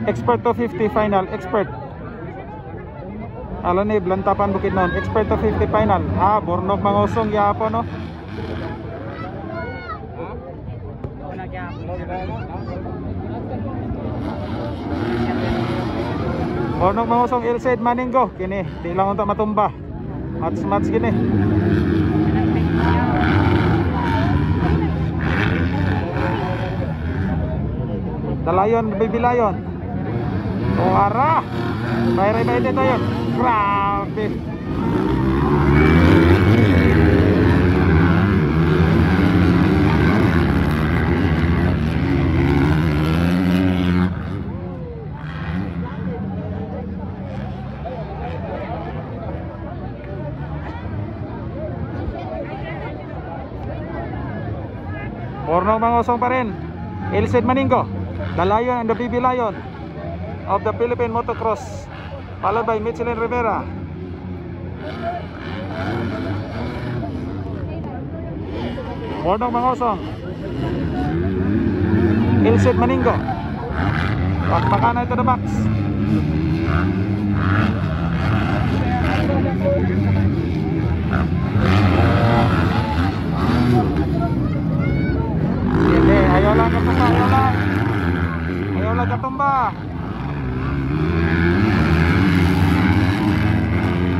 Expert 250 final. Expert. Alam ni Blantapan Bukidnon. Expert 250 final. Bornok mangusong yapon no. Bornok mangusong Ilsaid Maninggo. Kini, di lang untuk matumba. Mats gini. Dalayon, baby lion. Arah. Bayar itu yun. Grabe. Bornok mangusong pa rin. Ilsaid Maninggo. The Lion and the Baby Lion of the Philippine Motocross, followed by Michelin Rivera. Bornok mangusong Ilsaid Maninggo. Pakmakana ito the box. Hindi, ayaw lang katumba, ayaw lang katumba.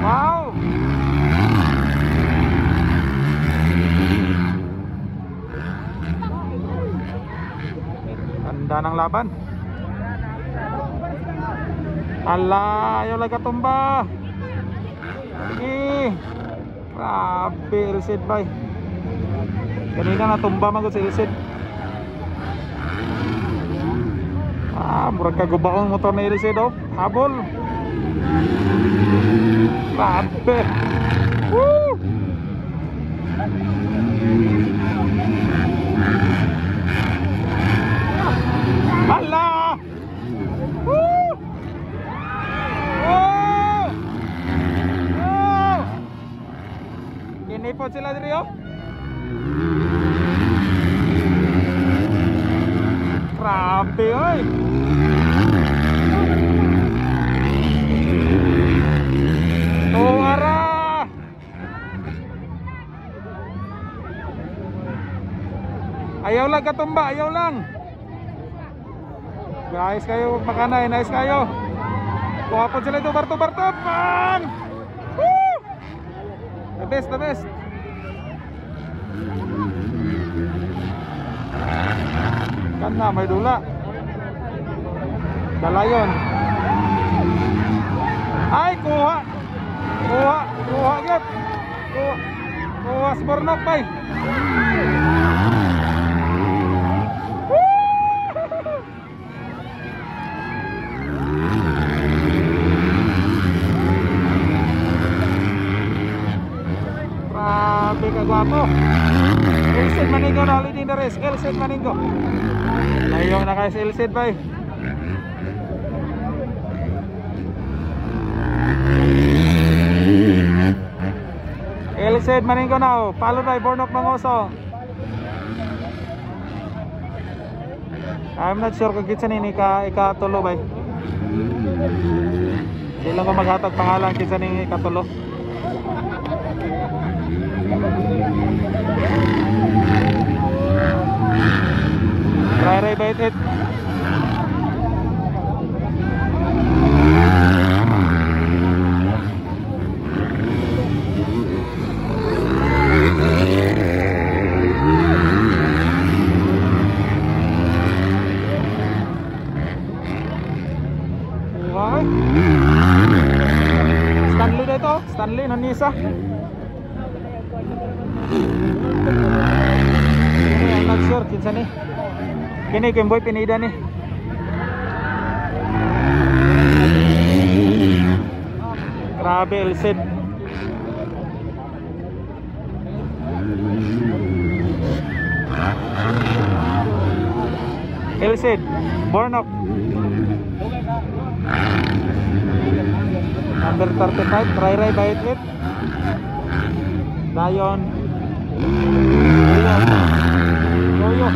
Wow! Ganda ng laban. Ala, ayaw lang katumba. Grabe, Ilsaid bay. Kanina natumba man ko si Ilsaid. Murag kagubaong motor na Ilsaid oh. Habol. Grabe. Woo! Hala! Woo! Oh! Oh! Kinipot sila diri oh. Grabe oy. Tuara. Ayaw lang katumba, ayaw lang. Guys kayo makanay, nice kayo. Kuwapon sila ito, barto-barto. Bang! Woo! The best, the best. Kana may dula. Dalayon. Ay kuha. Kuha git. Kuha si Bornok bay. Grabe ka gwapo. Ilsaid Maninggo na ulit in the race. Ilsaid Maninggo. Layong na kayo si Ilsaid bay. Ilsaid Maninggo now, followed by Bornok mangusong. I'm not sure kung kitsa ni ikatulo bay. Hindi lang ko maghatag pangalan kitsa ni ikatulo. Try bait it. Stanley dito, Stanley nanisa. I'm not sure kinsa ni. Kini Kimboy Pinida ni. Grabe Ilsaid. Ilsaid, Bornok. Number 35, Ray bait it. Lion. Yoyo.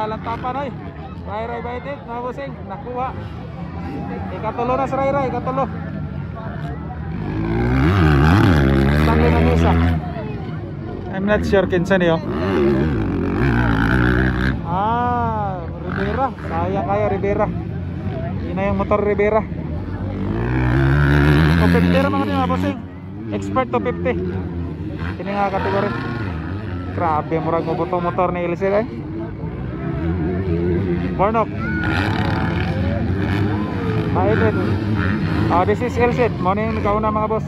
lantapan ay. Ray baitit mga bossing, nakuha. Ikatulo na si Ray, ikatulo. Stanley ng isa. I'm not sure kinsa niyo. Rivera, sayang kaya Rivera. Yun na yung motor Rivera. 250 naman mga bossing. Expert 250. Ini nga kategori. Grabe murag mo butong motor ni Ilse eh. Bornok. Maitin. This is Ilse. Morning kauna mga boss.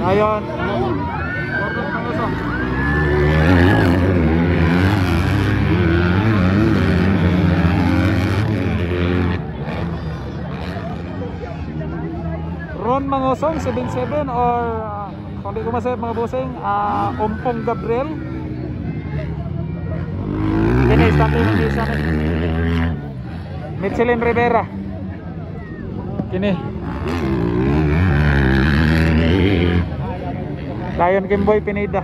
Ayon. Bornok panguso. Ron Mangosong 77 or kung di ko masayap mga bossing, Umpong Gabriel. Kini Stanley ng isa ni Michelin Rivera. Kini Lion Kimboy Pineda.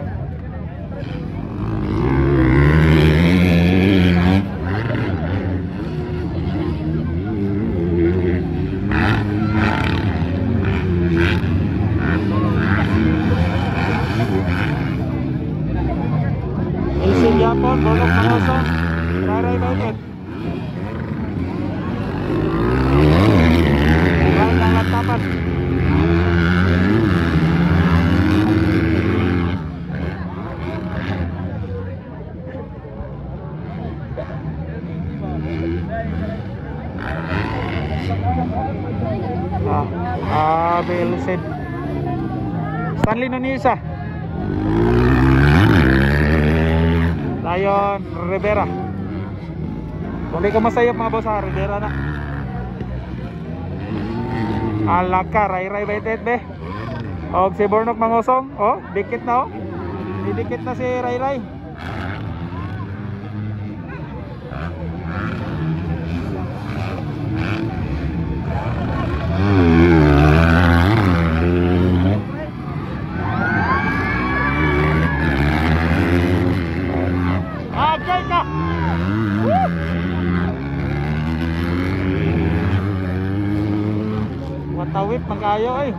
Ilse Yapon, Bornok Mangosong, Ray baitit. Ray ang lantapan. Ilse Stanley Nunisa, Lion Rivera. Kung di ko masayap mga boss Rivera na. Alaka Ray baitit be. Og si Bornok Mangosong, dikit na didikit na si Ray. Watawit mangkayo ay.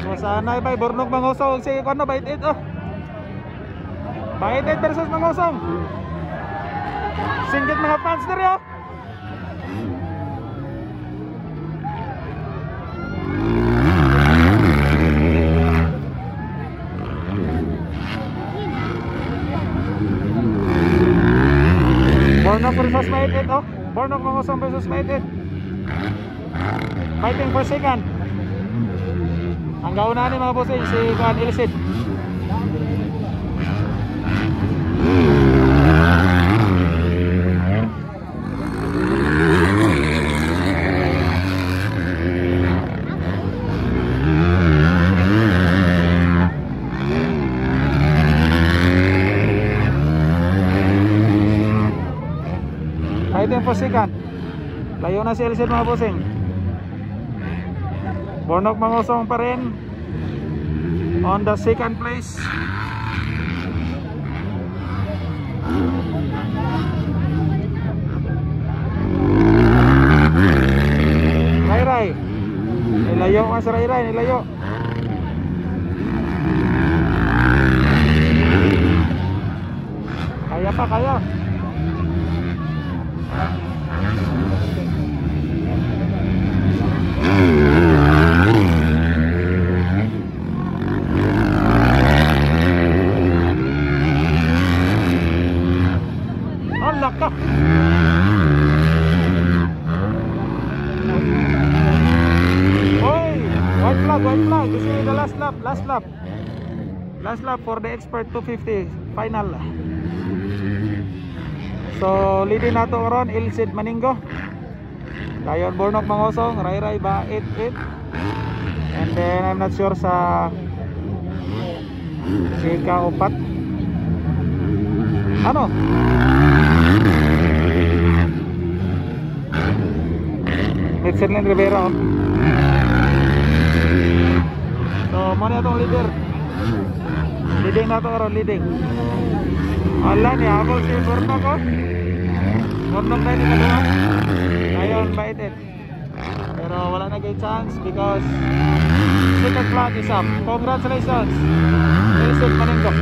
So sana ay Bornok Mangosong si ano baitit Baitit versus Mangosong. Singgit mga fans diri Bornok versus Baitit Bornok Mangosong versus Baitit. Fighting for second. Ang gauna ni mga bossing si Juan Ilse. Fighting for second. Layo na si Ilse mga bossing. Bornok Mangosong pa rin on the second place. Ray nilayo nga si Ray nilayo. Kaya pa kaya. Laka. Oy, white flag. This is the last lap for the expert 250 final. So leading nato karon Ilse Maningo, Lion Bornok Mangosong, Ray baitit. And then I'm not sure sa ika-upat ano Michelin Rivera. So muna itong leader Leading na to karon, leading. Ala ni habol si Burnok ko. Burnok na ito kadua. Ayon baited. Pero wala na kay chance because second flag is up. Congratulations, Elson Maninggo.